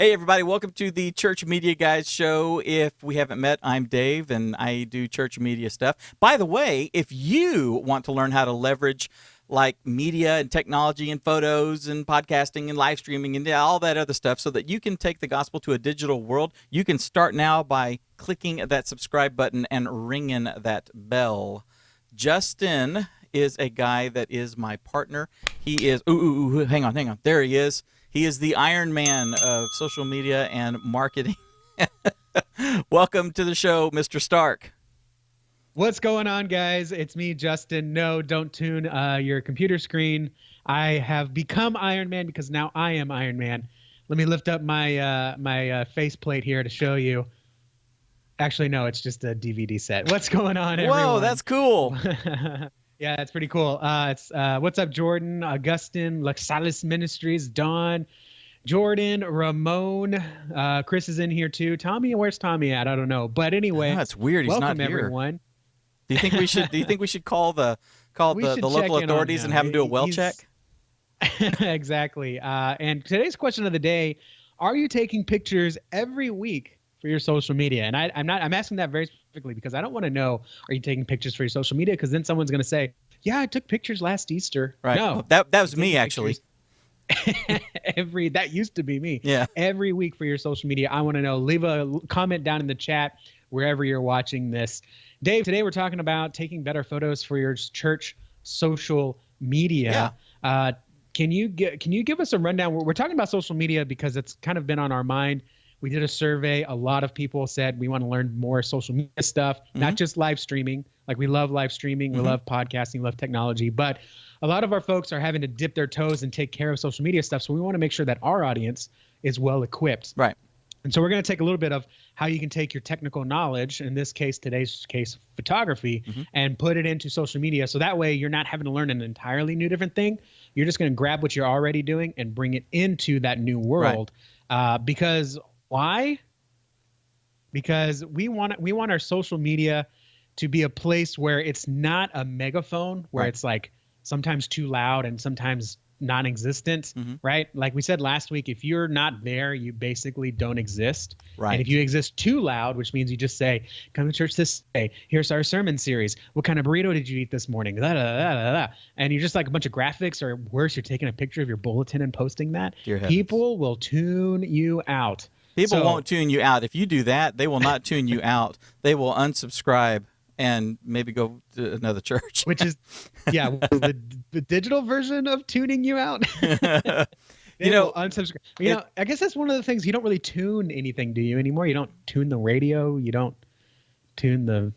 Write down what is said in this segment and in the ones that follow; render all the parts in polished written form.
Hey, everybody. Welcome to the Church Media Guys show. If we haven't met, I'm Dave, and I do church media stuff. By the way, if you want to learn how to leverage like media and technology and photos and podcasting and live streaming and all that other stuff so that you can take the gospel to a digital world, you can start now by clicking that subscribe button and ringing that bell. Justin is a guy that is my partner. He is, hang on. There he is. He is the Iron Man of social media and marketing. Welcome to the show, Mr. Stark. What's going on, guys? It's me, Justin. No, don't tune your computer screen. I have become Iron Man because now I am Iron Man. Let me lift up my faceplate here to show you. Actually, no, it's just a DVD set. What's going on, everyone? Whoa, that's cool. Yeah, that's pretty cool. It's what's up, Jordan, Augustine, Laxalis Ministries, Don, Jordan, Ramon, Chris is in here too. Tommy, where's Tommy at? I don't know. But anyway, that's weird. He's welcome, not here. Everyone. Do you think we should? Do you think we should call the local authorities and have them do a well check? Exactly. And today's question of the day: are you taking pictures every week for your social media? And I'm asking that very specifically because I don't want to know, are you taking pictures for your social media? Because then someone's going to say, yeah, I took pictures last Easter. Right. No, that was me actually. That used to be me. Yeah. Every week for your social media. I want to know. Leave a comment down in the chat wherever you're watching this. Dave, today we're talking about taking better photos for your church social media. Yeah. Can you give us a rundown? We're talking about social media because it's kind of been on our mind. We did a survey. A lot of people said we want to learn more social media stuff, not just live streaming. Like we love live streaming. We love podcasting, love technology. But a lot of our folks are having to dip their toes and take care of social media stuff. So we want to make sure that our audience is well equipped. Right. And so we're going to take a little bit of how you can take your technical knowledge, in this case, today's case, photography, and put it into social media. So that way you're not having to learn an entirely new different thing. You're just going to grab what you're already doing and bring it into that new world. Right. Because why? Because we want our social media to be a place where it's not a megaphone, where it's like sometimes too loud and sometimes non-existent, right? Like we said last week, if you're not there, you basically don't exist. Right. And if you exist too loud, which means you just say, come to church this day. Here's our sermon series. What kind of burrito did you eat this morning? Da, da, da, da, da. And you're just like a bunch of graphics, or worse, you're taking a picture of your bulletin and posting that. People will tune you out. People won't tune you out. If you do that, they will not tune you out. They will unsubscribe and maybe go to another church. Which is, the digital version of tuning you out. Unsubscribe. I guess that's one of the things. You don't really tune anything, do you, anymore? You don't tune the radio. You don't tune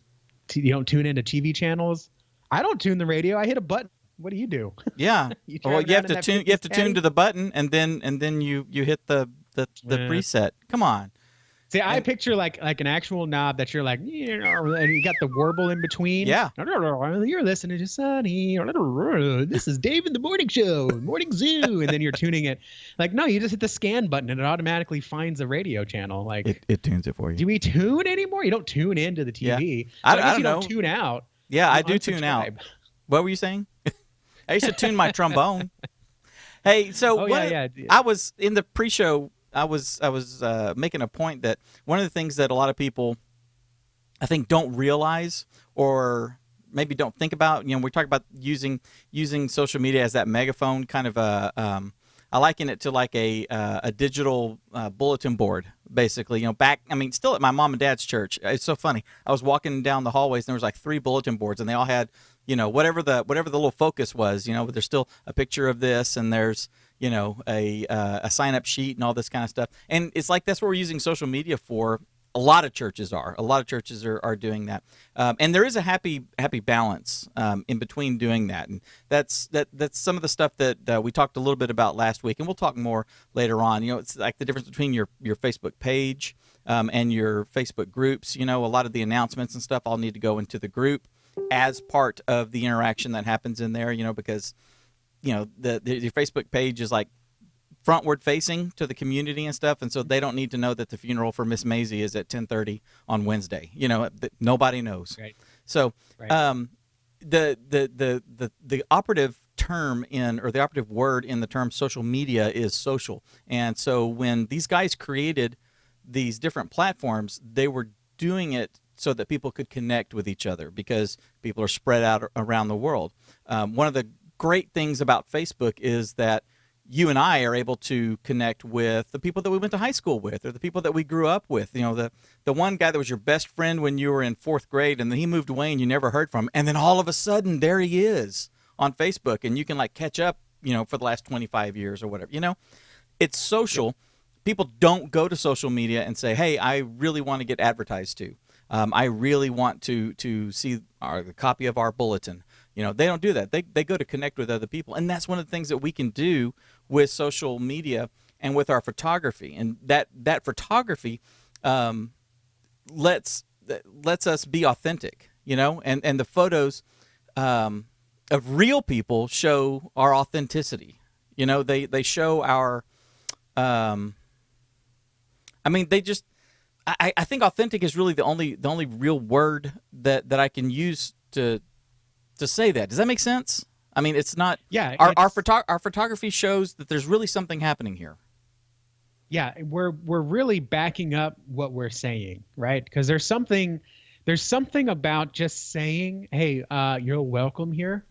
you don't tune into TV channels. I don't tune the radio. I hit a button. What do you do? Yeah. you have to tune. You have to tune to the button, and then you hit the preset. Come on. See, I picture like an actual knob that you're like, and you got the warble in between. Yeah. You're listening to Sonny. This is Dave in the Morning Show, Morning Zoo, and then you're tuning it. Like, no, you just hit the scan button and it automatically finds a radio channel. Like it tunes it for you. Do we tune anymore? You don't tune into the TV. Yeah. I guess you don't tune out. Yeah, I do tune out. What were you saying? I used to tune my trombone. Hey, so I was in the pre-show. I was making a point that one of the things that a lot of people, I think, don't realize or maybe don't think about. We talk about using social media as that megaphone, kind of I liken it to like a digital bulletin board, basically. Still at my mom and dad's church. It's so funny. I was walking down the hallways and there was like 3 bulletin boards, and they all had whatever the little focus was. But there's still a picture of this, and there's a sign-up sheet and all this kind of stuff. And it's like that's what we're using social media for. A lot of churches are. A lot of churches are doing that. And there is a happy balance in between doing that. And that's some of the stuff that we talked a little bit about last week, and we'll talk more later on. It's like the difference between your Facebook page and your Facebook groups. A lot of the announcements and stuff all need to go into the group as part of the interaction that happens in there, because your Facebook page is like frontward facing to the community and stuff, and so they don't need to know that the funeral for Miss Maisie is at 10:30 on Wednesday. Nobody knows. Right. So the operative term or the operative word in the term social media is social. And so when these guys created these different platforms, they were doing it so that people could connect with each other because people are spread out around the world. One of the great things about Facebook is that you and I are able to connect with the people that we went to high school with, or the people that we grew up with. You know, the one guy that was your best friend when you were in 4th grade, and then he moved away and you never heard from him, and then all of a sudden there he is on Facebook, and you can like catch up, you know, for the last 25 years or whatever. You know, it's social. People don't go to social media and say, hey, I really want to get advertised to. I really want to see the copy of our bulletin. You know, they don't do that. They go to connect with other people. And that's one of the things that we can do with social media and with our photography. And that photography lets us be authentic, you know, and the photos of real people show our authenticity. You know, they show our, I think authentic is really the only real word that I can use to say that. Does that make sense? I mean, it's not. Yeah. Our photography shows that there's really something happening here. Yeah, we're really backing up what we're saying, right? Because there's something about just saying, "Hey, you're welcome here,"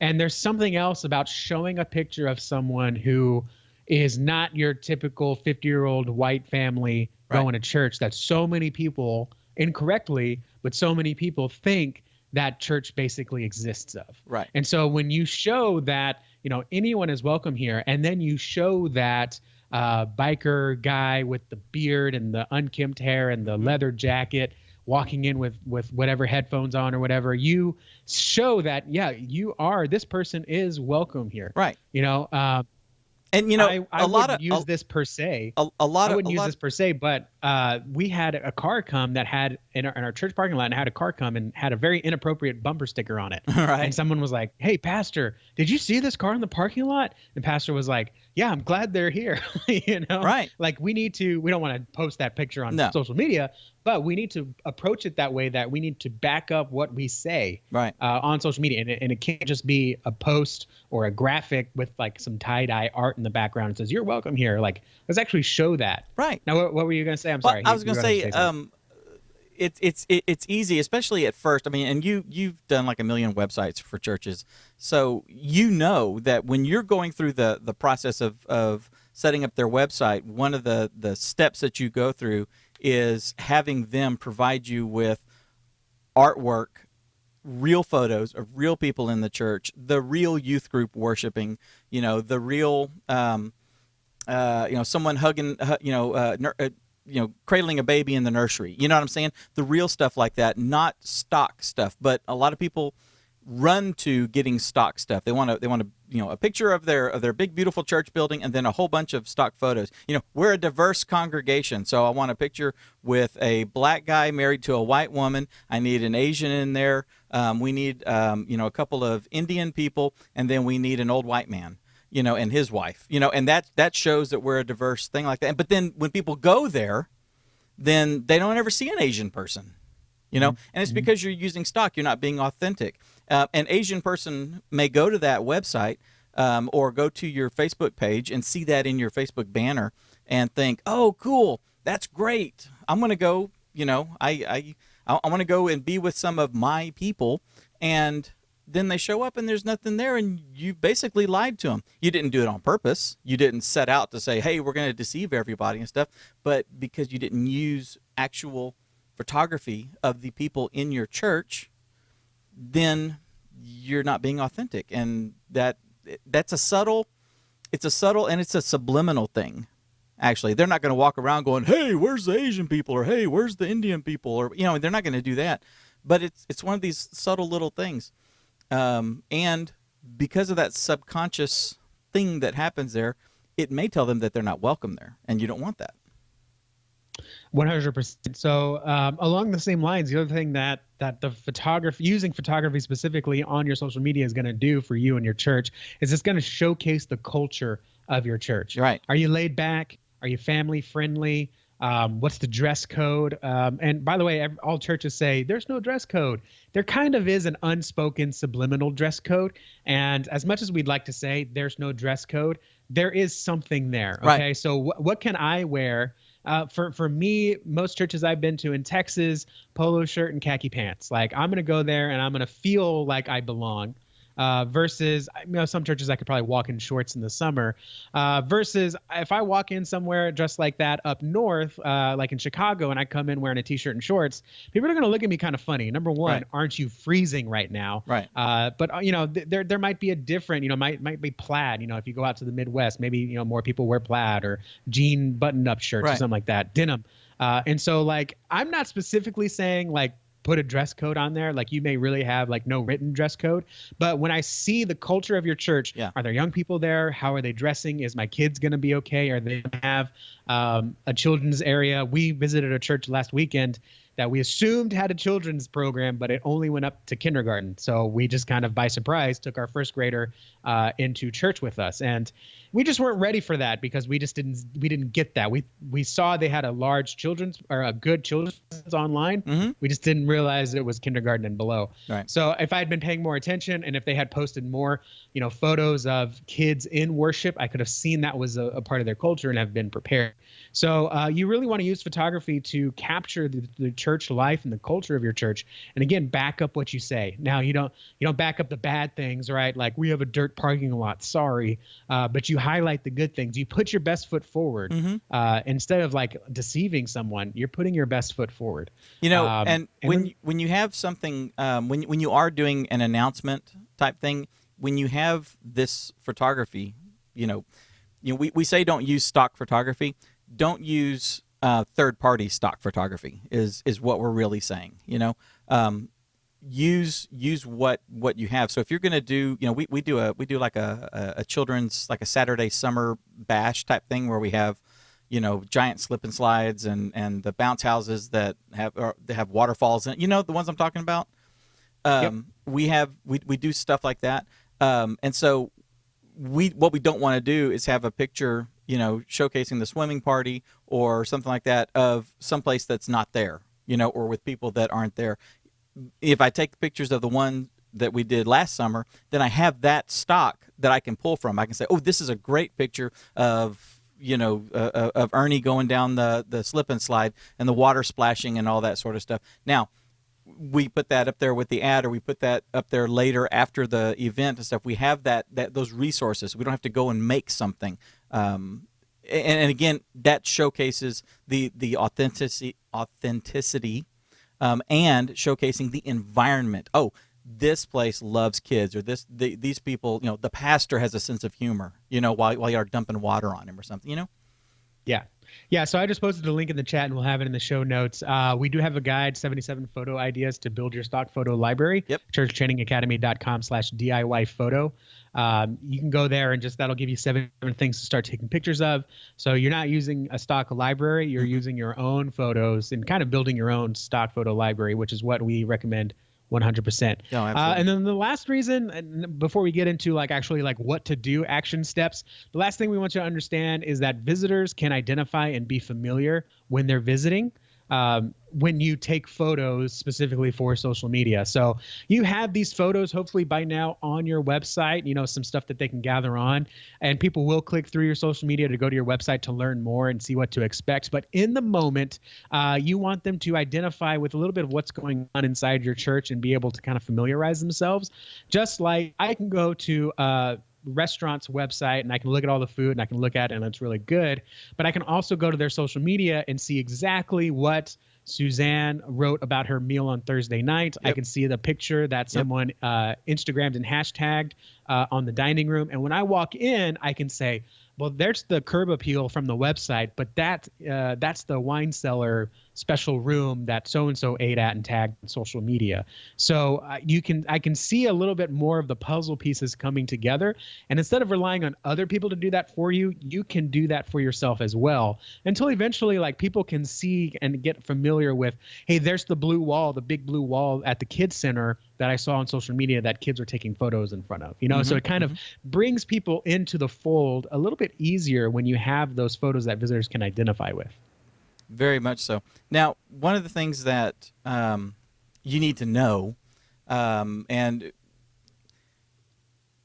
and there's something else about showing a picture of someone who is not your typical 50-year-old white family going to church that so many people incorrectly, but so many people think that church basically exists of. Right. And so when you show that, you know, anyone is welcome here, and then you show that biker guy with the beard and the unkempt hair and the leather jacket walking in with whatever headphones on or whatever, you show that, yeah, this person is welcome here. Right. You know, and you know, I wouldn't use this per se. I wouldn't use this per se, but we had a car come that had in our church parking lot, and had a car come and had a very inappropriate bumper sticker on it. Right. And someone was like, "Hey, pastor, did you see this car in the parking lot?" And pastor was like, "Yeah, I'm glad they're here." You know, right? Like we don't want to post that picture on social media, but we need to approach it that way. That we need to back up what we say on social media, and it can't just be a post or a graphic with like some tie-dye art in the background. It says, "You're welcome here." Like, let's actually show that. Right. Now, what were you going to say? I'm sorry. I was going to say, it's easy, especially at first. I mean, and you've done like 1 million websites for churches, so you know that when you're going through the process of setting up their website, one of the steps that you go through is having them provide you with artwork, real photos of real people in the church, the real youth group worshiping, you know, the real, someone hugging, cradling a baby in the nursery. You know what I'm saying? The real stuff like that, not stock stuff. But a lot of people run to getting stock stuff. They want a picture of their big beautiful church building and then a whole bunch of stock photos. You know, we're a diverse congregation, so I want a picture with a black guy married to a white woman. I need an Asian in there. We need a couple of Indian people, and then we need an old white man, you know, and his wife, you know, and that shows that we're a diverse thing like that. But then when people go there, then they don't ever see an Asian person, you know, and it's because you're using stock. You're not being authentic. An Asian person may go to that website or go to your Facebook page and see that in your Facebook banner and think, oh, cool, that's great. I'm going to go, you know, I want to go and be with some of my people. And then they show up and there's nothing there, and you basically lied to them. You didn't do it on purpose. You didn't set out to say, hey, we're going to deceive everybody and stuff. But because you didn't use actual photography of the people in your church, then you're not being authentic. And it's a subtle and it's a subliminal thing. Actually, they're not going to walk around going, hey, where's the Asian people? Or hey, where's the Indian people? Or, you know, they're not going to do that. But it's one of these subtle little things. And because of that subconscious thing that happens there, it may tell them that they're not welcome there, and you don't want that. 100%. So along the same lines, the other thing that the using photography specifically on your social media is going to do for you and your church is it's going to showcase the culture of your church. Right. Are you laid back? Are you family friendly? What's the dress code? And by the way, all churches say there's no dress code. There kind of is an unspoken subliminal dress code. And as much as we'd like to say there's no dress code, there is something there. Okay. Right. So what can I wear? For me, most churches I've been to in Texas, polo shirt and khaki pants. Like, I'm going to go there and I'm going to feel like I belong. Versus, some churches I could probably walk in shorts in the summer. Versus if I walk in somewhere dressed like that up north, like in Chicago, and I come in wearing a t-shirt and shorts, people are going to look at me kind of funny. Number one, right. Aren't you freezing right now? Right. But there might be a different, might be plaid. If you go out to the Midwest, maybe more people wear plaid or jean button-up shirts right. or something like that, denim. And so like I'm not specifically saying like put a dress code on there. Like you may really have like no written dress code, but when I see the culture of your church, Are there young people there? How are they dressing? Is my kids going to be okay? Are they going to have a children's area? We visited a church last weekend that we assumed had a children's program, but it only went up to kindergarten. So we just kind of by surprise took our first grader into church with us. And we just weren't ready for that because we didn't get that. We saw they had a large children's or a good children's online. Mm-hmm. We just didn't realize it was kindergarten and below. Right. So if I had been paying more attention and if they had posted more, photos of kids in worship, I could have seen that was a part of their culture and have been prepared. So you really want to use photography to capture the church life and the culture of your church. And again, back up what you say. Now you don't back up the bad things, right? Like we have a dirt parking lot, sorry. But you highlight the good things. You put your best foot forward. Mm-hmm. Instead of like deceiving someone, you're putting your best foot forward. And when you have something, when you are doing an announcement type thing, when you have this photography, we say don't use stock photography. Don't use third-party stock photography is what we're really saying. Use what you have. So if you're going to do, we do like a children's, like a Saturday summer bash type thing where we have, giant slip and slides and the bounce houses that have waterfalls in it. The ones I'm talking about. Yep. We do stuff like that. And so what we don't want to do is have a picture, showcasing the swimming party or something like that of someplace that's not there, or with people that aren't there. If I take pictures of the one that we did last summer, then I have that stock that I can pull from. I can say, oh, this is a great picture of, of Ernie going down the slip and slide and the water splashing and all that sort of stuff. Now, we put that up there with the ad, or we put that up there later after the event and stuff. We have those resources. We don't have to go and make something. And again, that showcases the authenticity, and showcasing the environment. Oh, this place loves kids, or these people. The pastor has a sense of humor. While you're dumping water on him or something. Yeah. So I just posted a link in the chat, and we'll have it in the show notes. We do have a guide, 77 photo ideas to build your stock photo library. Yep. churchtrainingacademy.com/DIY photo. You can go there and that'll give you 7 things to start taking pictures of. So you're not using a stock library, you're using your own photos and kind of building your own stock photo library, which is what we recommend 100%. No, absolutely. And then the last reason, and before we get into actually what to do, action steps, the last thing we want you to understand is that visitors can identify and be familiar when they're visiting. When you take photos specifically for social media. So you have these photos hopefully by now on your website, some stuff that they can gather on, and people will click through your social media to go to your website to learn more and see what to expect. But in the moment, you want them to identify with a little bit of what's going on inside your church and be able to kind of familiarize themselves. Just like I can go to restaurant's website and I can look at all the food and I can look at it and it's really good, but I can also go to their social media and see exactly what Suzanne wrote about her meal on Thursday night. Yep. I can see the picture that someone Instagrammed and hashtagged on the dining room. And when I walk in, I can say, well, there's the curb appeal from the website, but that's the wine cellar special room that so-and-so ate at and tagged on social media. So I can see a little bit more of the puzzle pieces coming together. And instead of relying on other people to do that for you, you can do that for yourself as well, until eventually people can see and get familiar with, hey, there's the blue wall, the big blue wall at the kids center that I saw on social media that kids are taking photos in front of, so it kind of brings people into the fold a little bit easier when you have those photos that visitors can identify with. Very much so. Now, one of the things that you need to know, and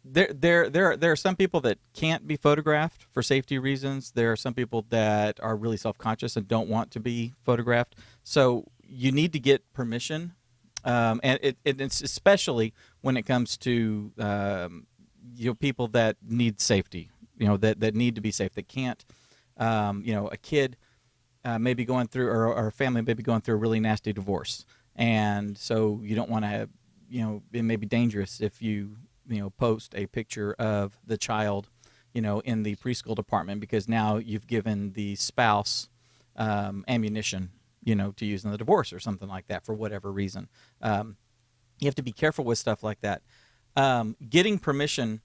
there are some people that can't be photographed for safety reasons. There are some people that are really self-conscious and don't want to be photographed. So you need to get permission, and it's especially when it comes to people that need safety. That need to be safe. That can't. A kid may be going through, or a family may be going through a really nasty divorce, and so you don't want to have. It may be dangerous if you post a picture of the child, in the preschool department, because now you've given the spouse ammunition, to use in the divorce or something like that for whatever reason. You have to be careful with stuff like that. Getting permission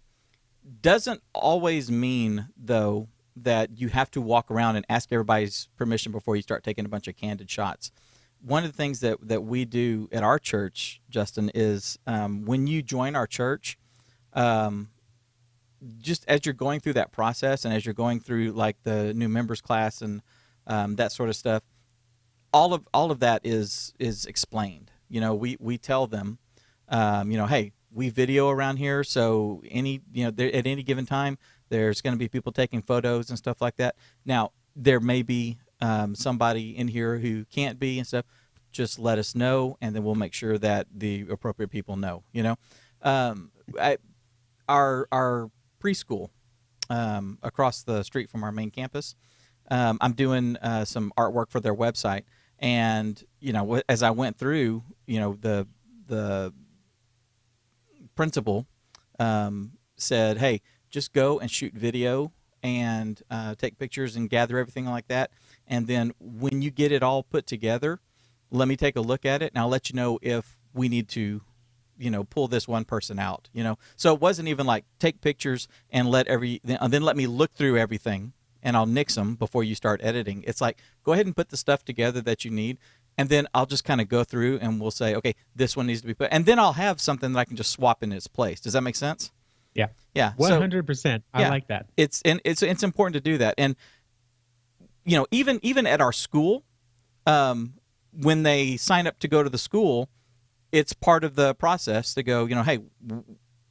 doesn't always mean, though, that you have to walk around and ask everybody's permission before you start taking a bunch of candid shots. One of the things that we do at our church, Justin, is when you join our church, just as you're going through that process and as you're going through like the new members class and that sort of stuff, all of that is explained. We tell them, hey, we video around here, so at any given time there's going to be people taking photos and stuff like that. Now there may be somebody in here who can't be and stuff. Just let us know, and then we'll make sure that the appropriate people know. Our preschool across the street from our main campus, I'm doing some artwork for their website, and as I went through, the principal said, hey, just go and shoot video and take pictures and gather everything like that, and then when you get it all put together, let me take a look at it, and I'll let you know if we need to pull this one person out. So it wasn't even like take pictures and then let me look through everything and I'll nix them before you start editing. It's like, go ahead and put the stuff together that you need, and then I'll just kind of go through and we'll say, okay, this one needs to be put, and then I'll have something that I can just swap in its place. Does that make sense? Yeah. Yeah. 100%. I like that. It's important to do that. And even at our school, when they sign up to go to the school, it's part of the process to go, hey,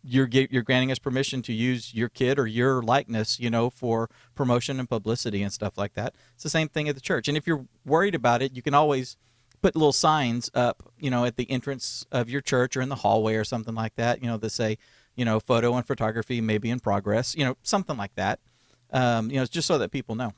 you're granting us permission to use your kid or your likeness, for promotion and publicity and stuff like that. It's the same thing at the church. And if you're worried about it, you can always put little signs up, at the entrance of your church or in the hallway or something like that, that say, photo and photography may be in progress, something like that. Just so that people know.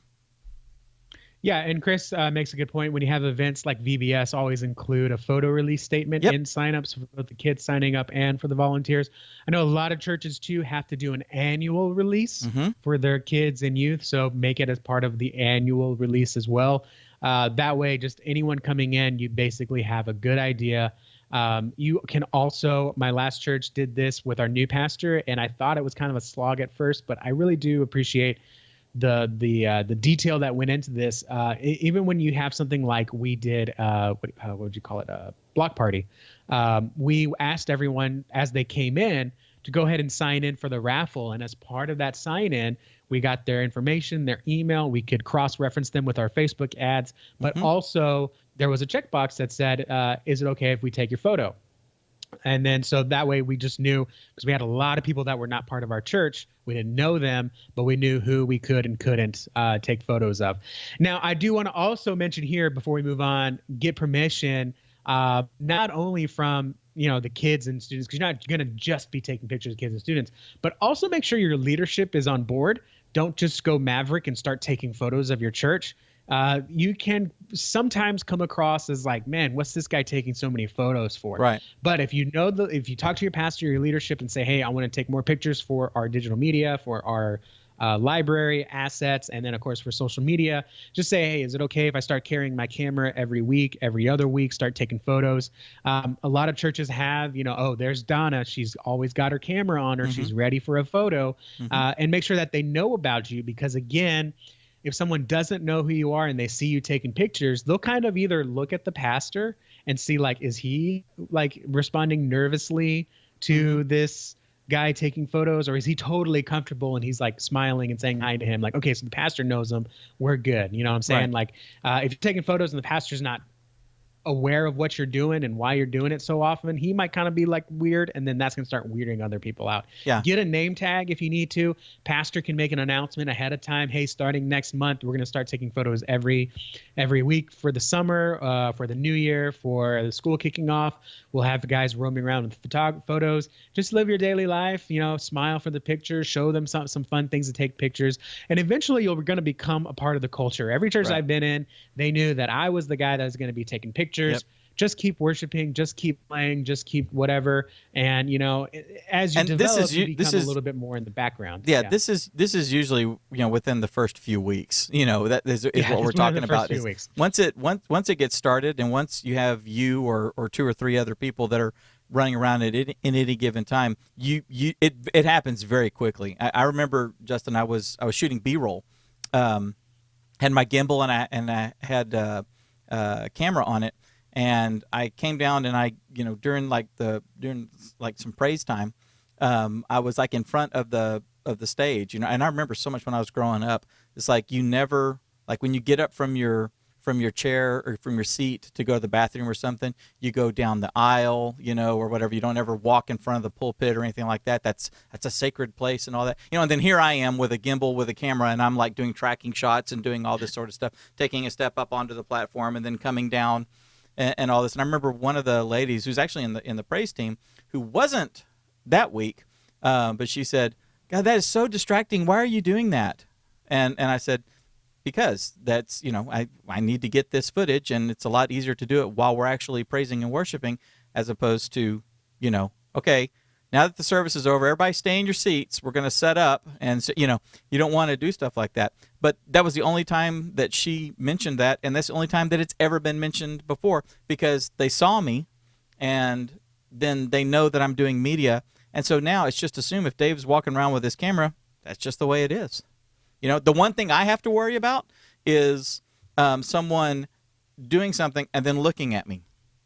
Yeah, and Chris makes a good point. When you have events like VBS, always include a photo release statement in signups for both the kids signing up and for the volunteers. I know a lot of churches, too, have to do an annual release for their kids and youth, so make it as part of the annual release as well. That way, just anyone coming in, you basically have a good idea. You can also, my last church did this with our new pastor, and I thought it was kind of a slog at first, but I really do appreciate the detail that went into this. Even when you have something like we did, what would you call it, a block party, we asked everyone as they came in to go ahead and sign in for the raffle, and as part of that sign in, we got their information, their email. We could cross-reference them with our Facebook ads, but also there was a checkbox that said, is it okay if we take your photo? And then so that way we just knew, because we had a lot of people that were not part of our church. We didn't know them, but we knew who we could and couldn't take photos of. Now, I do want to also mention here before we move on, get permission not only from the kids and students, because you're not going to just be taking pictures of kids and students, but also make sure your leadership is on board. Don't just go maverick and start taking photos of your church. You can sometimes come across as like, man, what's this guy taking so many photos for? Right. But if you talk to your pastor, your leadership, and say, hey, I want to take more pictures for our digital media, for our library assets, and then of course for social media, just say, hey, is it okay if I start carrying my camera every week, every other week, start taking photos? A lot of churches have, oh, there's Donna. She's always got her camera on her. She's ready for a photo. And make sure that they know about you, because again, if someone doesn't know who you are and they see you taking pictures, they'll kind of either look at the pastor and see, like, is he like responding nervously to this guy taking photos, or is he totally comfortable and he's like smiling and saying hi to him? Like, okay, so the pastor knows him. We're good. You know what I'm saying? Right. Like, if you're taking photos and the pastor's not aware of what you're doing and why you're doing it so often, he might kind of be like weird, and then that's going to start weirding other people out. Yeah. Get a name tag if you need to. Pastor can make an announcement ahead of time. Hey, starting next month, we're going to start taking photos every week for the summer, for the new year, for the school kicking off. We'll have the guys roaming around with photos. Just live your daily life, you know, smile for the pictures, show them some fun things to take pictures. And eventually you're going to become a part of the culture. Every church I've been in, they knew that I was the guy that was going to be taking pictures. Yep. Just keep worshiping, just keep playing, just keep whatever. And, you know, as you develop, you become a little bit more in the background. Yeah, this is usually, you know, within the first few weeks. You know, that is what we're talking about. Once it gets started, and once you have you or two or three other people that are running around in any given time, it happens very quickly. I remember, Justin, I was shooting B-roll, had my gimbal and I had a camera on it. And I came down and I, you know, during some praise time, I was like in front of the stage, you know. And I remember so much when I was growing up, it's like you never, like when you get up from your chair or from your seat to go to the bathroom or something, you go down the aisle, you know, or whatever. You don't ever walk in front of the pulpit or anything like that. That's a sacred place and all that, you know. And then here I am with a gimbal, with a camera, and I'm like doing tracking shots and doing all this sort of stuff, taking a step up onto the platform and then coming down. And all this. And I remember one of the ladies who's actually in the praise team, who wasn't that week, but she said, "God, that is so distracting. Why are you doing that?" And I said, "Because that's, you know, I need to get this footage, and it's a lot easier to do it while we're actually praising and worshiping, as opposed to, you know, okay, now that the service is over, everybody stay in your seats. We're going to set up." And so, you know, you don't want to do stuff like that. But that was the only time that she mentioned that, and that's the only time that it's ever been mentioned before, because they saw me, and then they know that I'm doing media. And so now it's just assume if Dave's walking around with his camera, that's just the way it is. You know, the one thing I have to worry about is someone doing something and then looking at me.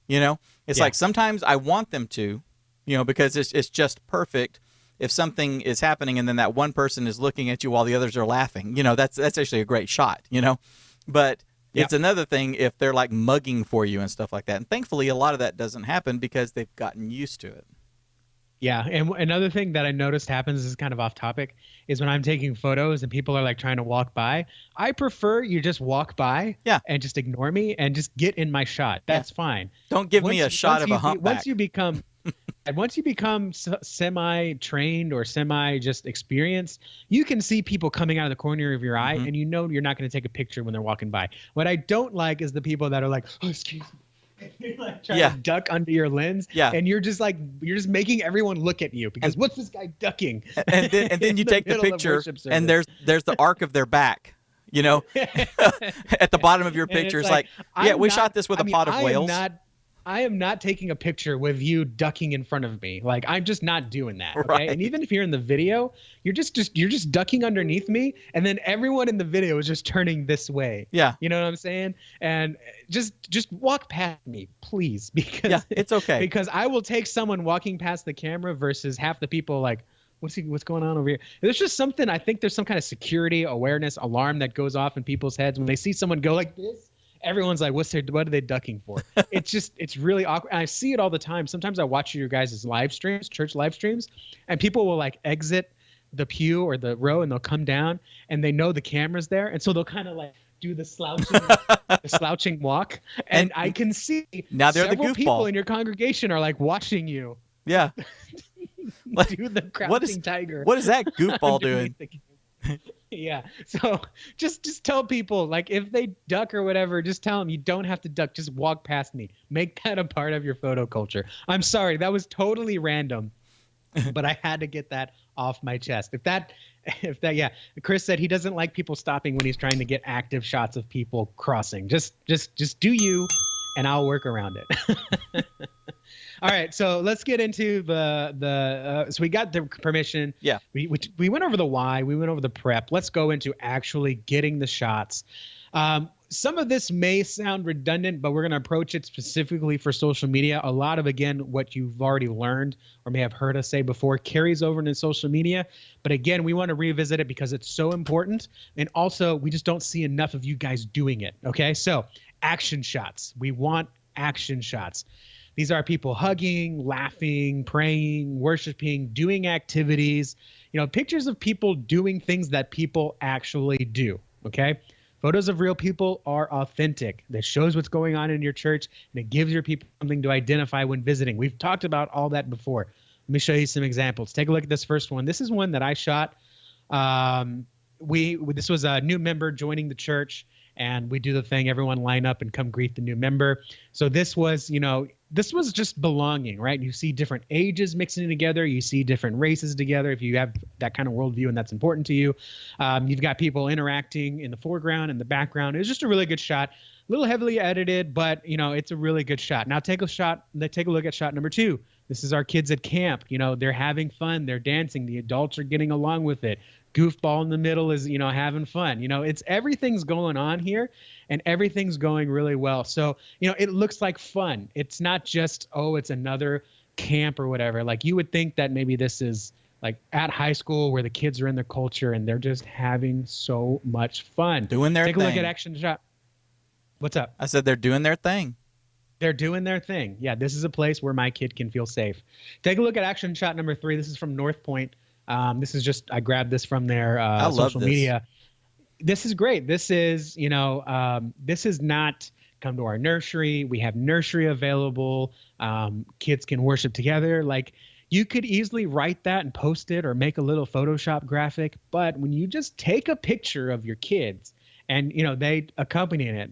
You know, it's like sometimes I want them to, you know, because it's just perfect if something is happening and then that one person is looking at you while the others are laughing. You know, that's actually a great shot, you know. But it's another thing if they're like mugging for you and stuff like that. And thankfully, a lot of that doesn't happen because they've gotten used to it. Yeah, and another thing that I noticed happens, is kind of off topic, is when I'm taking photos and people are like trying to walk by, I prefer you just walk by and just ignore me and just get in my shot. That's fine. Don't give me a shot of a humpback. Once you become semi-trained or semi-just experienced, you can see people coming out of the corner of your eye, and you know you're not going to take a picture when they're walking by. What I don't like is the people that are like, "Oh, excuse me." You're like trying to duck under your lens, and you're just making everyone look at you because what's this guy ducking? And then you take the picture, and there's the arc of their back, you know, at the bottom of your picture. It's like we shot this with a pot of whales. I am not taking a picture with you ducking in front of me. Like, I'm just not doing that. Okay. Right. And even if you're in the video, you're just ducking underneath me. And then everyone in the video is just turning this way. Yeah. You know what I'm saying? And just walk past me, please. Because it's okay. Because I will take someone walking past the camera versus half the people like, what's going on over here? There's just something, I think there's some kind of security awareness alarm that goes off in people's heads when they see someone go like this. Everyone's like, what are they ducking for? It's really awkward. And I see it all the time. Sometimes I watch your guys' live streams, church live streams, and people will like exit the pew or the row and they'll come down and they know the camera's there. And so they'll kind of like do the slouching walk. And I can see now they're several the people in your congregation are like watching you. Yeah. Do the crouching tiger. What is that goofball doing? Yeah. So just tell people, like, if they duck or whatever, just tell them you don't have to duck. Just walk past me. Make that a part of your photo culture. I'm sorry. That was totally random, but I had to get that off my chest. If that, Chris said he doesn't like people stopping when he's trying to get active shots of people crossing. Just do you, and I'll work around it. All right, so let's get into so we got the permission. Yeah. We went over the why. We went over the prep. Let's go into actually getting the shots. some of this may sound redundant, but we're going to approach it specifically for social media. A lot of, again, what you've already learned or may have heard us say before carries over into social media. But again, we want to revisit it because it's so important. And also, we just don't see enough of you guys doing it. Okay, so action shots. We want action shots. These are people hugging, laughing, praying, worshiping, doing activities, pictures of people doing things that people actually do. Okay. Photos of real people are authentic. That shows what's going on in your church, and it gives your people something to identify when visiting. We've talked about all that before. Let me show you some examples. Take a look at this first one. This is one that I shot. This was a new member joining the church, and we do the thing, everyone line up and come greet the new member. So this was, this was just belonging, right? You see different ages mixing together. You see different races together. If you have that kind of worldview and that's important to you, you've got people interacting in the foreground and the background. It was just a really good shot, a little heavily edited, but it's a really good shot. Now take a look at shot number 2. This is our kids at camp. They're having fun. They're dancing. The adults are getting along with it. Goofball in the middle is, having fun. It's everything's going on here and everything's going really well. So, it looks like fun. It's not just, it's another camp or whatever. Like you would think that maybe this is like at high school where the kids are in the culture and they're just having so much fun. Doing their thing. Take a look at action shot. What's up? I said they're doing their thing. They're doing their thing. Yeah, this is a place where my kid can feel safe. Take a look at action shot number 3. This is from North Point. This is just, I grabbed this from their social media. This is great. This is, this is not come to our nursery. We have nursery available. Kids can worship together. Like you could easily write that and post it or make a little Photoshop graphic. But when you just take a picture of your kids and, they accompany it,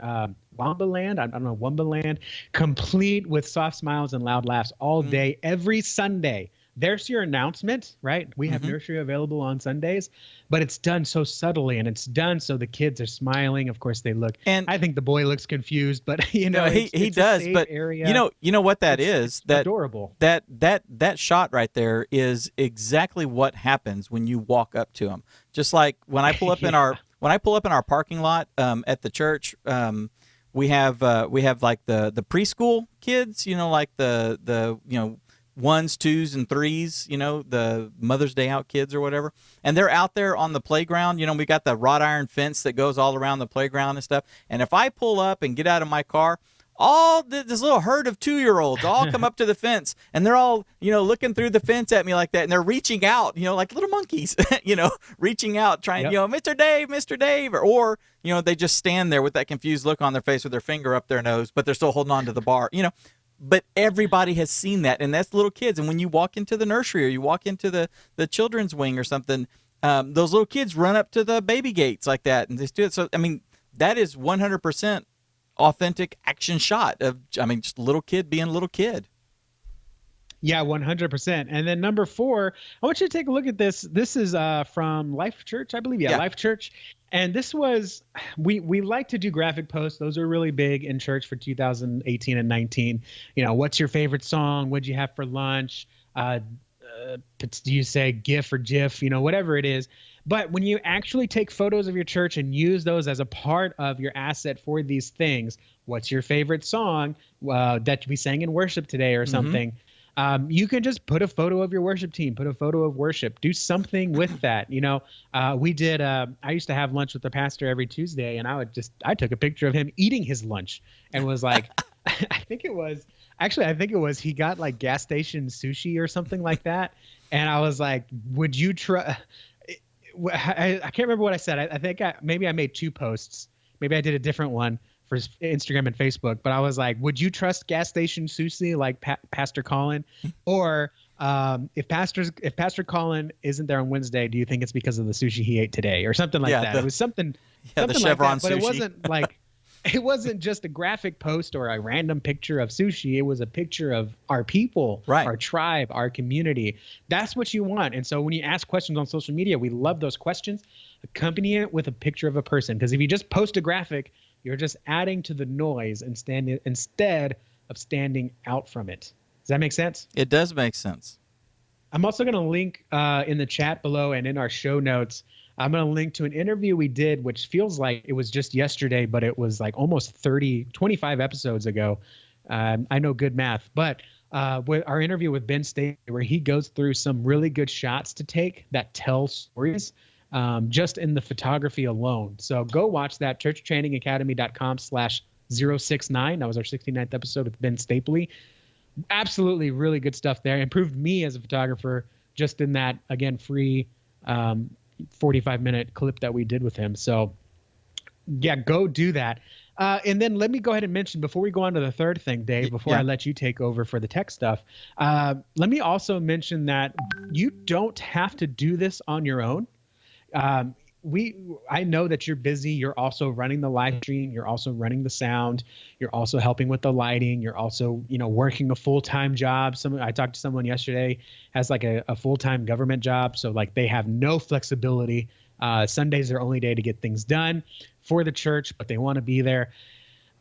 Wambaland, I don't know, Wambaland, complete with soft smiles and loud laughs all day, every Sunday. There's your announcement, right? We have nursery available on Sundays, but it's done so subtly and it's done so the kids are smiling. Of course they look, and I think the boy looks confused, but he does, but area. You know what that is? That adorable. That shot right there is exactly what happens when you walk up to them. Just like when I pull up in our parking lot at the church, we have like the preschool kids, like the 1s, 2s, and 3s, the Mother's Day out kids or whatever. And they're out there on the playground. We got the wrought iron fence that goes all around the playground and stuff. And if I pull up and get out of my car, all this little herd of 2-year-olds all come up to the fence, and they're all, looking through the fence at me like that. And they're reaching out, like little monkeys, reaching out, trying, Mr. Dave, or, they just stand there with that confused look on their face with their finger up their nose, but they're still holding on to the bar, But everybody has seen that, and that's little kids. And when you walk into the nursery or you walk into the children's wing or something, those little kids run up to the baby gates like that, and they do it. So, that is 100% authentic action shot of, just a little kid being a little kid. Yeah, 100%. And then number 4, I want you to take a look at this. This is from Life Church, I believe. Yeah, Life Church. And this was, we like to do graphic posts. Those are really big in church for 2018 and 19. What's your favorite song? What'd you have for lunch? Do you say GIF or GIF? Whatever it is. But when you actually take photos of your church and use those as a part of your asset for these things, what's your favorite song that we sang in worship today or something? You can just put a photo of your worship team, put a photo of worship, do something with that. We did, I used to have lunch with the pastor every Tuesday, and I took a picture of him eating his lunch and was like, I think it was, he got like gas station sushi or something like that. And I was like, would you try, I can't remember what I said. I think maybe I made 2 posts. Maybe I did a different one for Instagram and Facebook, but I was like, would you trust gas station sushi like Pastor Colin? Or if Pastor Colin isn't there on Wednesday, do you think it's because of the sushi he ate today or something like that? It was something the Chevron like that, but sushi. It wasn't like, it wasn't just a graphic post or a random picture of sushi. It was a picture of our people, right, our tribe, our community. That's what you want. And so when you ask questions on social media, we love those questions. Accompany it with a picture of a person. Because if you just post a graphic, you're just adding to the noise instead of standing out from it. Does that make sense? It does make sense. I'm also going to link in the chat below and in our show notes I'm going to link to an interview we did, which feels like it was just yesterday, but it was like almost 25 episodes ago. I know good math, but with our interview with Ben State, where he goes through some really good shots to take that tell stories just in the photography alone. So go watch that, churchtrainingacademy.com/069. That was our 69th episode with Ben Stapley. Absolutely really good stuff there. Improved me as a photographer just in that, again, free 45-minute clip that we did with him. So yeah, go do that. And then let me go ahead and mention, before we go on to the third thing, Dave, before I let you take over for the tech stuff, let me also mention that you don't have to do this on your own. I know that you're busy. You're also running the live stream. You're also running the sound. You're also helping with the lighting. You're also, working a full-time job. I talked to someone yesterday, has like a full-time government job. So like they have no flexibility. Sunday's their only day to get things done for the church, but they want to be there.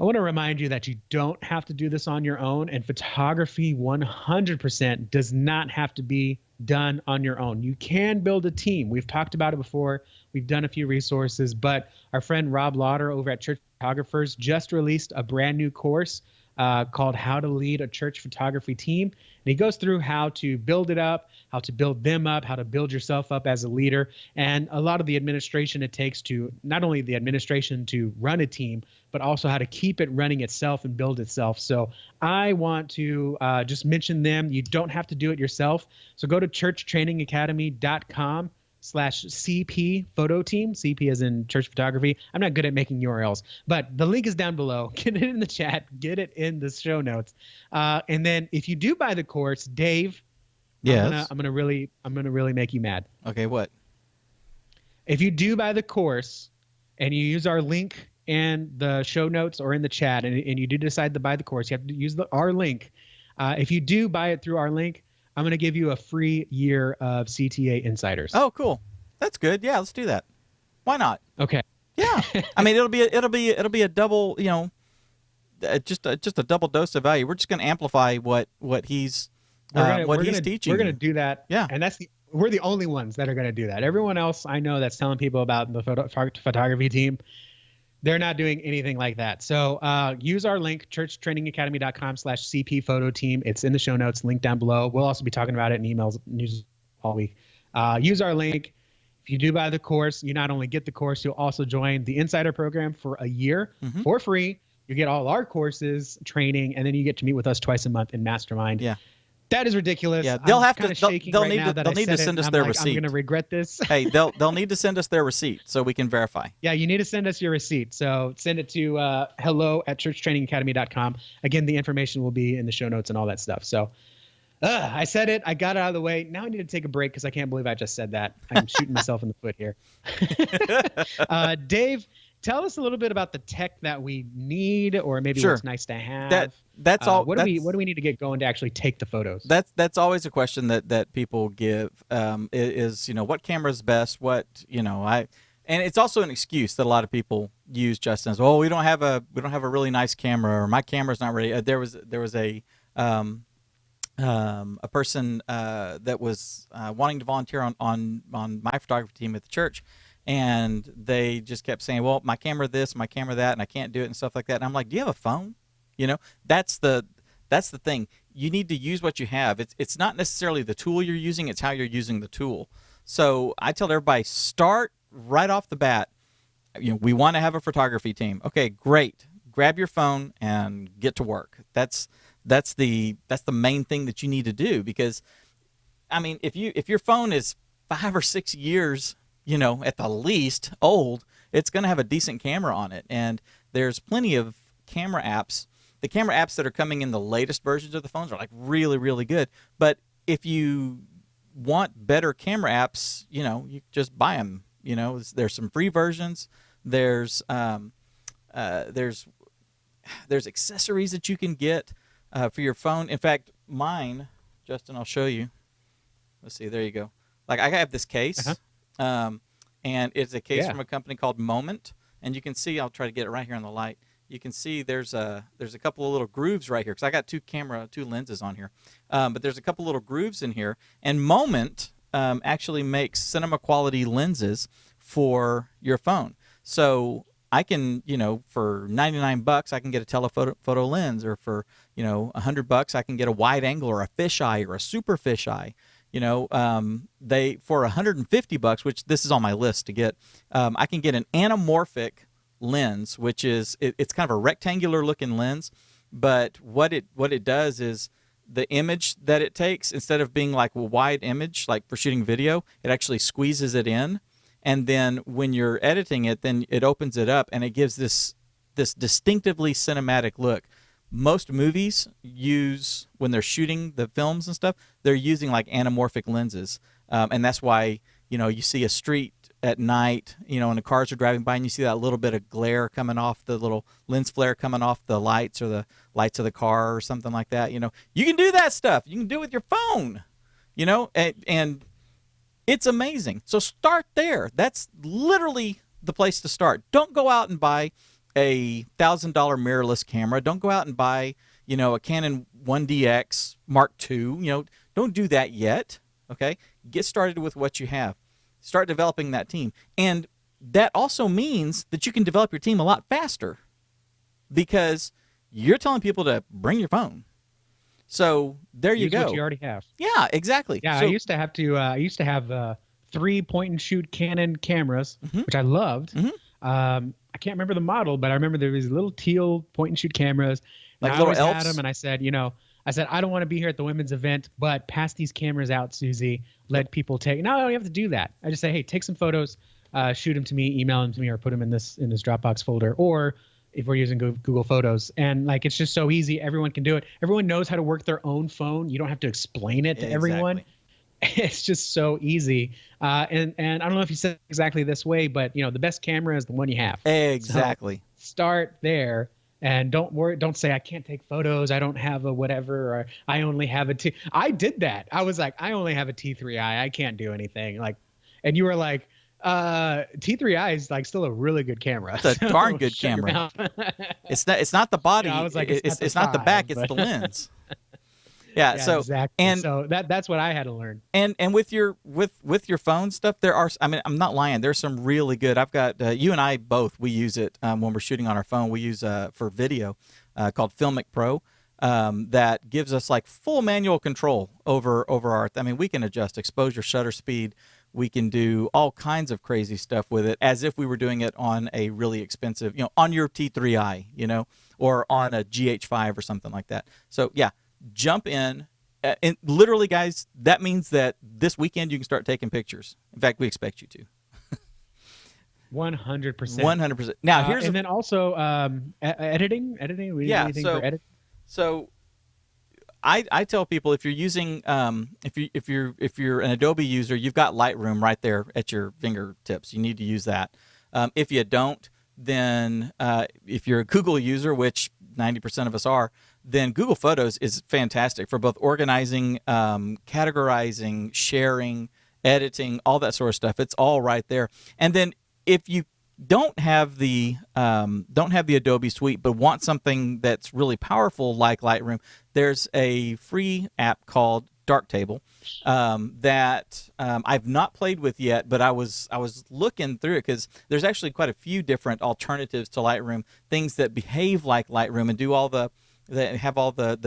I want to remind you that you don't have to do this on your own, and photography 100% does not have to be done on your own. You can build a team. We've talked about it before. We've done a few resources, but our friend Rob Lauder over at Church Photographers just released a brand new course called How to Lead a Church Photography Team. And he goes through how to build it up, how to build them up, how to build yourself up as a leader, and a lot of the administration it takes to, not only the administration to run a team, but also how to keep it running itself and build itself. So I want to just mention them. You don't have to do it yourself. So go to churchtrainingacademy.com/CP photo team. CP as in church photography. I'm not good at making URLs, but the link is down below. Get it in the chat, get it in the show notes. And then if you do buy the course, Dave, yes, I'm gonna really make you mad. Okay, what? If you do buy the course and you use our link in the show notes or in the chat, and you do decide to buy the course, you have to use our link. If you do buy it through our link, I'm going to give you a free year of CTA Insiders. Oh, cool. That's good. Yeah, let's do that. Why not? Okay. Yeah. I mean, it'll be a double, just a double dose of value. We're just going to amplify what he's teaching. We're going to do that. Yeah. And we're the only ones that are going to do that. Everyone else I know that's telling people about the photography team, they're not doing anything like that. So use our link, churchtrainingacademy.com/CP photo team. It's in the show notes, link down below. We'll also be talking about it in emails, news all week. Use our link. If you do buy the course, you not only get the course, you'll also join the Insider Program for a year for free. You get all our courses, training, and then you get to meet with us twice a month in Mastermind. Yeah. That is ridiculous. Yeah, they'll have to. They'll need to send us their receipt. I'm going to regret this. Hey, they'll need to send us their receipt so we can verify. Yeah, you need to send us your receipt. So send it to hello@churchtrainingacademy.com. Again, the information will be in the show notes and all that stuff. So I said it. I got it out of the way. Now I need to take a break because I can't believe I just said that. I'm shooting myself in the foot here. Dave, tell us a little bit about the tech that we need, or maybe what's nice to have. That's all. What do we need to get going to actually take the photos? That's always a question that people give. Is what camera is best? And it's also an excuse that a lot of people use. Justin, as we don't have a really nice camera, or my camera's not ready. There was a person that was wanting to volunteer on my photography team at the church. And they just kept saying, well, my camera this, my camera that, and I can't do it and stuff like that. And I'm like, do you have a phone? That's the thing. You need to use what you have. It's not necessarily the tool you're using, it's how you're using the tool. So I tell everybody, start right off the bat. We want to have a photography team. Okay, great. Grab your phone and get to work. That's the main thing that you need to do, because I mean, if your phone is 5 or 6 years at the least old, it's going to have a decent camera on it. And there's plenty of camera apps. The camera apps that are coming in the latest versions of the phones are like really, really good. But if you want better camera apps, you just buy them. There's some free versions. There's accessories that you can get for your phone. In fact, mine, Justin, I'll show you. Let's see. There you go. Like I have this case. And it's a case from a company called Moment, and you can see, I'll try to get it right here on the light. You can see there's a couple of little grooves right here, because I got two lenses on here, but there's a couple little grooves in here. And Moment actually makes cinema quality lenses for your phone. So I can, for $99 I can get a telephoto lens, or for, $100 I can get a wide angle or a fisheye or a super fisheye. They, for $150, which this is on my list to get, I can get an anamorphic lens, which is it's kind of a rectangular looking lens, but what it does is the image that it takes, instead of being like a wide image like for shooting video, it actually squeezes it in, and then when you're editing it, then it opens it up and it gives this distinctively cinematic look. Most movies use, when they're shooting the films and stuff, they're using like anamorphic lenses, and that's why you see a street at night, and the cars are driving by, and you see that little bit of glare coming off, the little lens flare coming off the lights, or the lights of the car, or something like that. You can do that stuff. You can do it with your phone, and it's amazing. So start there. That's literally the place to start. Don't go out and buy a $1,000 mirrorless camera. Don't go out and buy, a Canon 1DX Mark II. Don't do that yet. Okay, get started with what you have. Start developing that team, and that also means that you can develop your team a lot faster, because you're telling people to bring your phone. So there you go. What you already have. Yeah, exactly. Yeah, so, I used to have 3 point-and-shoot Canon cameras, which I loved. I can't remember the model, but I remember there was little teal point-and-shoot cameras. Like I little always elves? had them, and I said, I don't want to be here at the women's event, but pass these cameras out, Susie. Let people take. No, I don't have to do that. I just say, hey, take some photos, shoot them to me, email them to me, or put them in this Dropbox folder, or if we're using Google Photos. And it's just so easy. Everyone can do it. Everyone knows how to work their own phone. You don't have to explain it to everyone. It's just so easy. And I don't know if you said exactly this way, but the best camera is the one you have. Exactly. So start there. And don't worry. Don't say I can't take photos. I don't have a whatever, or I only have a T. I did that. I was like, I only have a T3i. I can't do anything. And you were like, T3i is still a really good camera. It's a darn good camera. It's not the body. I was like, it's not the back. It's the lens. Yeah, so exactly. And so that's what I had to learn. And with your phone stuff, there are. I mean, I'm not lying. There's some really good. I've got you and I both. We use it when we're shooting on our phone. We use for video called Filmic Pro that gives us full manual control over our. I mean, we can adjust exposure, shutter speed. We can do all kinds of crazy stuff with it, as if we were doing it on a really expensive, on your T3i, or on a GH5 or something like that. So yeah. Jump in, and literally, guys, that means that this weekend you can start taking pictures. In fact, we expect you to. 100%. 100%. Now, and then also editing. We need anything for edit. So, I tell people, if you're using if you're an Adobe user, you've got Lightroom right there at your fingertips. You need to use that. If you don't, then if you're a Google user, which 90% of us are, then Google Photos is fantastic for both organizing, categorizing, sharing, editing, all that sort of stuff. It's all right there. And then if you don't have the Adobe suite but want something that's really powerful like Lightroom, there's a free app called Darktable that I've not played with yet, but I was looking through it because there's actually quite a few different alternatives to Lightroom, things that behave like Lightroom and do all the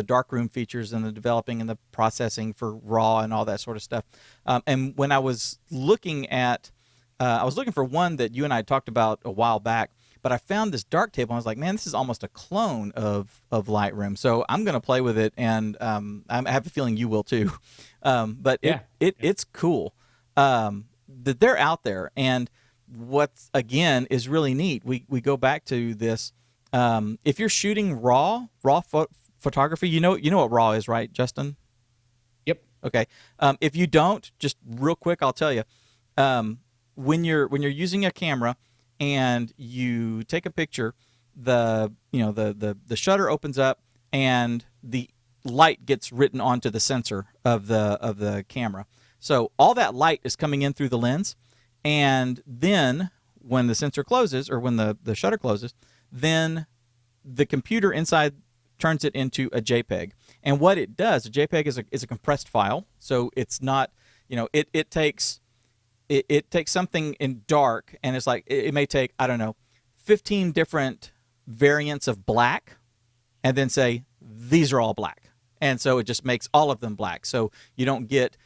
darkroom features and the developing and the processing for RAW and all that sort of stuff. And when I was looking for one that you and I talked about a while back, but I found this Darktable and I was like, man, this is almost a clone of Lightroom. So I'm going to play with it, and I have a feeling you will too. But it's cool that they're out there. And what, again, is really neat, we go back to this. If you're shooting raw photography, you know what RAW is, right, Justin? Yep. Okay. If you don't, just real quick, I'll tell you. When you're using a camera and you take a picture, the shutter opens up and the light gets written onto the sensor of the camera. So all that light is coming in through the lens, and then when the sensor closes, or when the shutter closes, then the computer inside turns it into a JPEG. And what it does, a JPEG is a compressed file. So it's not, it takes it takes something in dark, and it's like it may take, I don't know, 15 different variants of black, and then say these are all black, and so it just makes all of them black. So you don't get,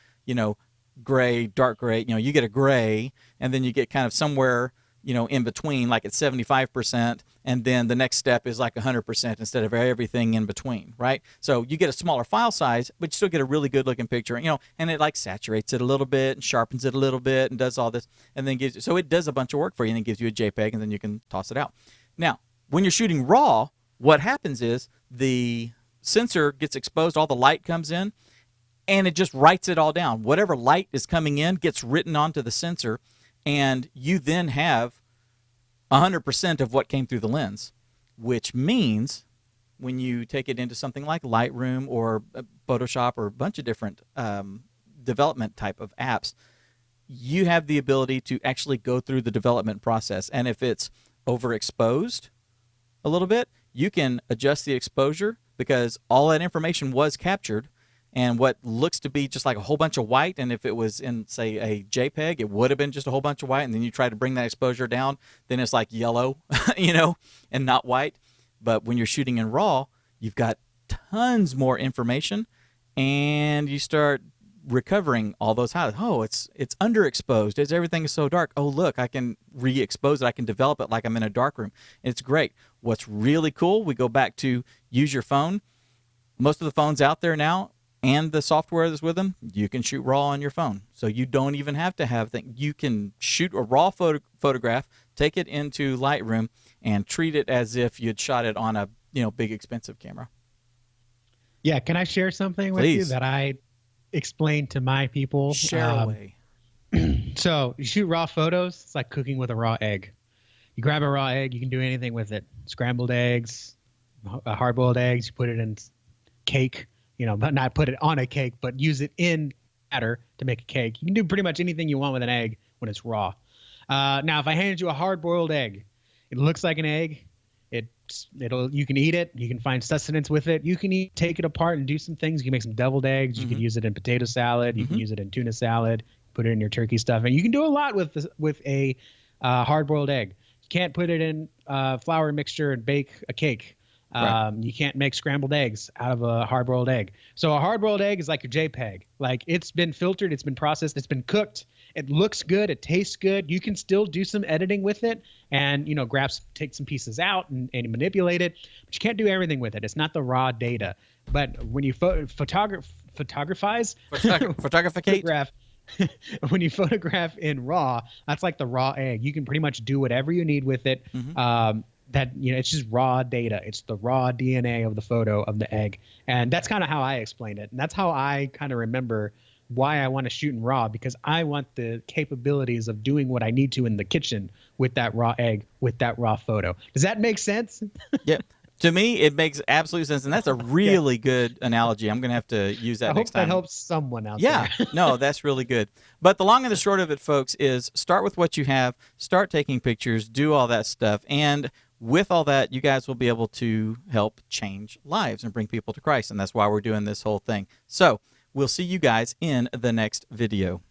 gray, dark gray. You get a gray, and then you get kind of somewhere, in between, like it's 75%, and then the next step is like 100% instead of everything in between, right? So you get a smaller file size, but you still get a really good looking picture, and it like saturates it a little bit and sharpens it a little bit and does all this, and then gives you, so it does a bunch of work for you, and then gives you a JPEG, and then you can toss it out. Now, when you're shooting RAW, what happens is the sensor gets exposed, all the light comes in, and it just writes it all down. Whatever light is coming in gets written onto the sensor, and you then have 100% of what came through the lens, which means when you take it into something like Lightroom or Photoshop or a bunch of different development type of apps, you have the ability to actually go through the development process. And if it's overexposed a little bit, you can adjust the exposure, because all that information was captured. And what looks to be just like a whole bunch of white, and if it was in, say, a JPEG, it would have been just a whole bunch of white, and then you try to bring that exposure down, then it's like yellow, and not white. But when you're shooting in RAW, you've got tons more information, and you start recovering all those highlights. Oh, it's underexposed. Everything is so dark. Oh, look, I can re-expose it. I can develop it like I'm in a dark room. It's great. What's really cool, we go back to use your phone. Most of the phones out there now, and the software that's with them, you can shoot RAW on your phone. So you don't even have to have things. You can shoot a RAW photograph, take it into Lightroom, and treat it as if you'd shot it on a big expensive camera. Yeah, can I share something with you that I explained to my people? Share away. So you shoot RAW photos. It's like cooking with a raw egg. You grab a raw egg, you can do anything with it. Scrambled eggs, hard-boiled eggs. You put it in cake. But not put it on a cake, but use it in batter to make a cake. You can do pretty much anything you want with an egg when it's raw. Now, if I handed you a hard-boiled egg, it looks like an egg. You can eat it. You can find sustenance with it. You can take it apart and do some things. You can make some deviled eggs. You can use it in potato salad. You can use it in tuna salad. Put it in your turkey stuffing. You can do a lot with a hard-boiled egg. You can't put it in flour mixture and bake a cake. Right. You can't make scrambled eggs out of a hard-boiled egg. So a hard-boiled egg is like your JPEG. Like, it's been filtered, it's been processed, it's been cooked. It looks good, it tastes good. You can still do some editing with it, and take some pieces out and manipulate it. But you can't do everything with it. It's not the raw data. But when you photographize, when you photograph in RAW, that's like the raw egg. You can pretty much do whatever you need with it. It's just raw data. It's the raw DNA of the photo of the egg. And that's kind of how I explained it. And that's how I kind of remember why I want to shoot in RAW, because I want the capabilities of doing what I need to in the kitchen with that raw egg, with that raw photo. Does that make sense? Yeah. To me, it makes absolute sense. And that's a really good analogy. I'm going to have to use that next time. I hope that helps someone out there. Yeah. No, that's really good. But the long and the short of it, folks, is start with what you have. Start taking pictures. Do all that stuff. And with all that, you guys will be able to help change lives and bring people to Christ. And that's why we're doing this whole thing. So we'll see you guys in the next video.